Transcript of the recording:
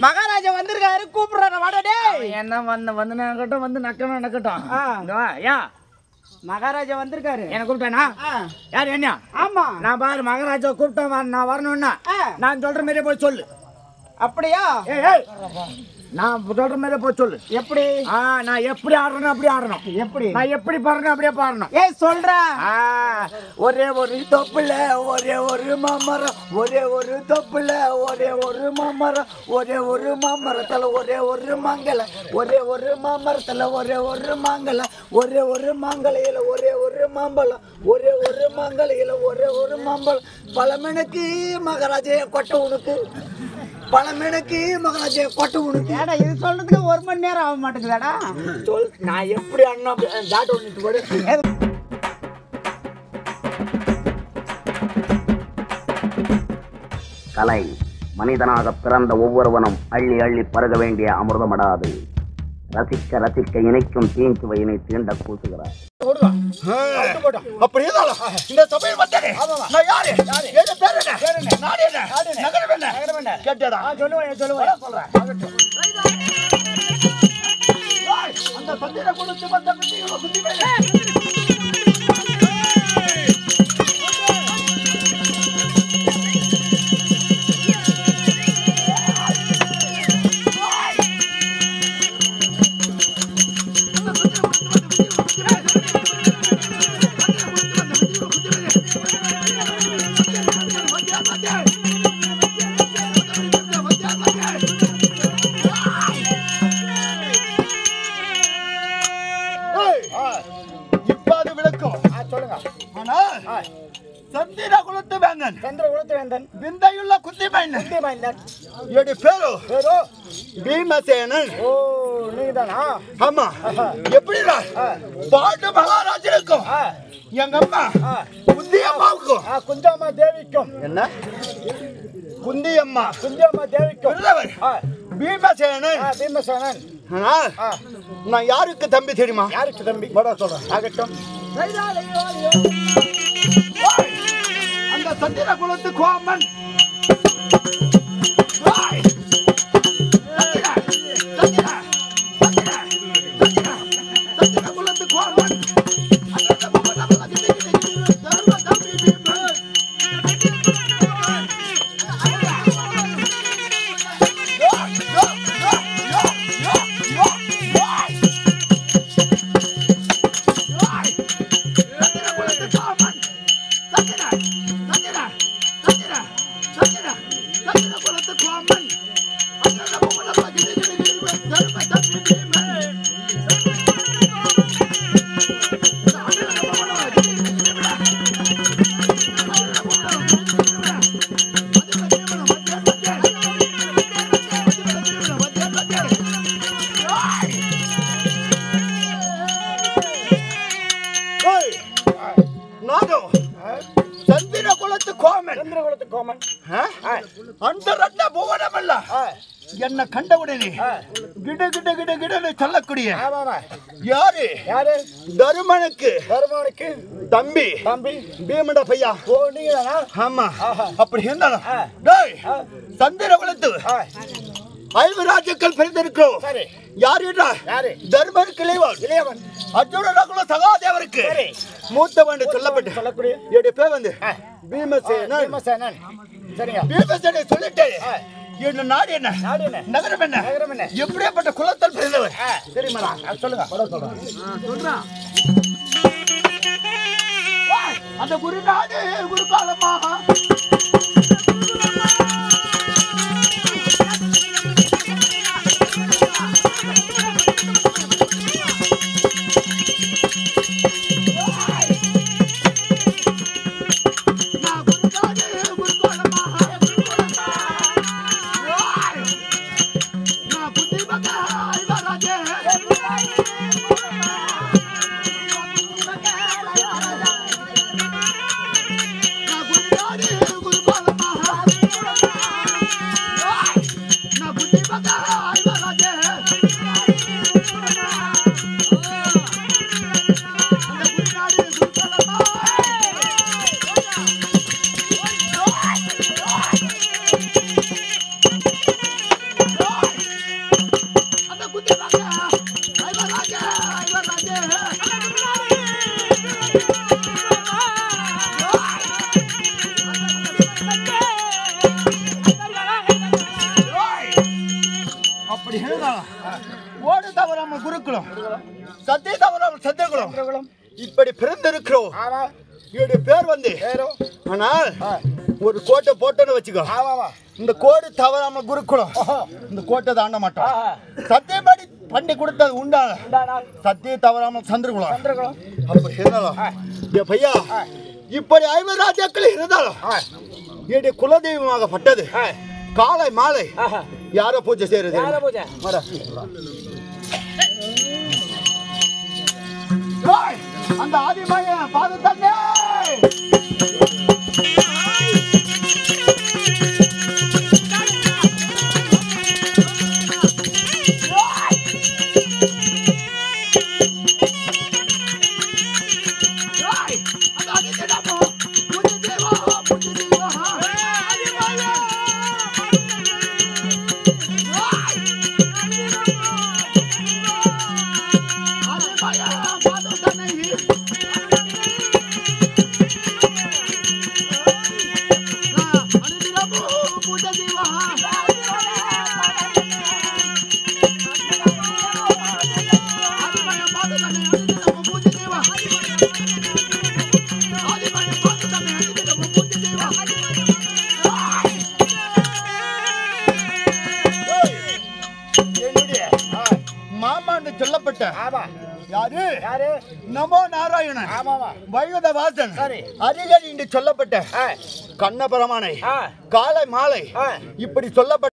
மகாராஜா வந்திருக்காரு கூப்பிடுறாரு வாடா என்ன வந்து நக்கட்டும் வந்து நக்கட்டும் மகாராஜா வந்திருக்காரு என்ன கூப்பிட்டேனா யார் என்ன ஆமா நான் பாரு மகாராஜா கூப்பிட்டேன் நான் வரணும்னா நான் சொல்ற மாதிரியே போய் சொல்லு அப்படியா நான் சொல்ற மாதிரியே போய் சொல்லு எப்படி நான் எப்படி ஆடுறேன் அப்படி ஆடணும் எப்படி நான் எப்படி பாடுறேன் அப்படியே பாடணும் சொல்றேன் ஒரே ஒரு தொப்புல ஒரே ஒரு மாமரம் ஒரே ஒரு தொப்புல ஒரே ஒரு மாமரம் ஒரே ஒரு மாமரத்துல ஒரே ஒரு மாங்கலை ஒரே ஒரு மாமரத்துல ஒரே ஒரு மாங்கலை ஒரே ஒரு மாங்கலையில ஒரே ஒரு மாம்பழம் ஒரே ஒரு மாங்கலையில ஒரே ஒரு மாம்பழம் பழமெனக்கு மகாராஜே கொட்டை உனக்கு பழமெனக்கு மகாராஜே கொட்டை உனக்கு இது சொல்றதுக்கு 1 மணி நேரம் ஆக மாட்டேங்குதாடா சொல் நான் எப்படி அண்ணா ஜாட் ஒன்னிட்டு போடு கலை மனிதனாக பிறந்த ஒவ்வொருவனும் அள்ளி அள்ளி பருக வேண்டிய அமிர்தமடாது. ரசிக்க ரசிக்க இணைக்கும் தீஞ்சுவையினை தீண்ட கூசுகிறார். அப்படியே இந்த சபையில் வந்தேன். நான் யாரு? என்ன பேர் என்ன? நாடு என்ன? நகரம் என்ன? கேட்டடா. சொல்லுவேன் சொல்றேன். அந்த சந்திர கொடுத்து வந்த பிள்ளைகளை குத்தி மேலே விந்தையுள்ள குத்திமைந்தன் எடு பேரு பீமசேனன். ஓ நீதானா? ஆமா. எப்படிடா பாட்டு மகாராஜனுக்கும் எங்க அம்மா குந்தியம்மாவுக்கும் குந்தம்மா தேவிக்கும் என்ன குந்தியம்மா தேவிக்கும் பீமசேனன். நான் யாருக்கு தம்பி தெரியுமா? யாருக்கு தம்பி சொல்றேன். ஆகட்டும். அந்த சந்திர குலத்து கோமன் அந்த ரத்ன புவனமல்ல என்ன கண்டவுடனே கிட கிட கிட கிடன்னு சொல்லக்கூடிய யாரு தருமனுக்கு தம்பி பீமட பையா ஆமா அப்படி இருந்தாலும் சந்திர வளர்த்து 5 ராஜ்யங்கள் பிரிந்திருக்கிறோம். யாரு தர்மருக்கு இளையவன் அர்ஜுன நகுல சகாதேவருக்கு மூத்தவன் சொல்லக்கூடிய என்னுடைய பேர் வந்து பீமசேனன். பீமசேனை சொல்லிட்டு என்ன நாடு என்ன நகரம் என்ன எப்படியாப்பட்ட குலத்தில் பிறந்தவர் தெரியுமா? சொல்லுங்க. அந்த குருநாடு குருகாலமாக ஓடு தவறாம குருக்குளம் சத்திய தவறாம சத்தியகுலம் இப்படி பிறந்திருக்கிறோம். என்னுடைய பேர் வந்து ஆனால் ஒரு கோட்டை போட்டோன்னு வச்சுக்கோ. இந்த கோடு தவறாம குருக்குளம் இந்த கோட்டை தாண்ட மாட்டோம். சத்தியப்படி பண்ணி கொடுத்தது உண்டான சத்திய தவறாம சந்திரகுலம் அப்படி இருந்தாலும் என் பையா இப்படி 5 ராஜாக்கள் இருந்தாலும் என்னுடைய குலதெய்வமாகப்பட்டது காலை மாலை யார பூஜை செய்யறது? அந்த ஆதிமய பாத தண்ணே சொல்லப்பட்ட யாரு நமோ நாராயணன் வைகுத வாசன் அரிகன் என்று சொல்லப்பட்ட கண்ணபரமானை காலை மாலை இப்படி சொல்லப்பட்ட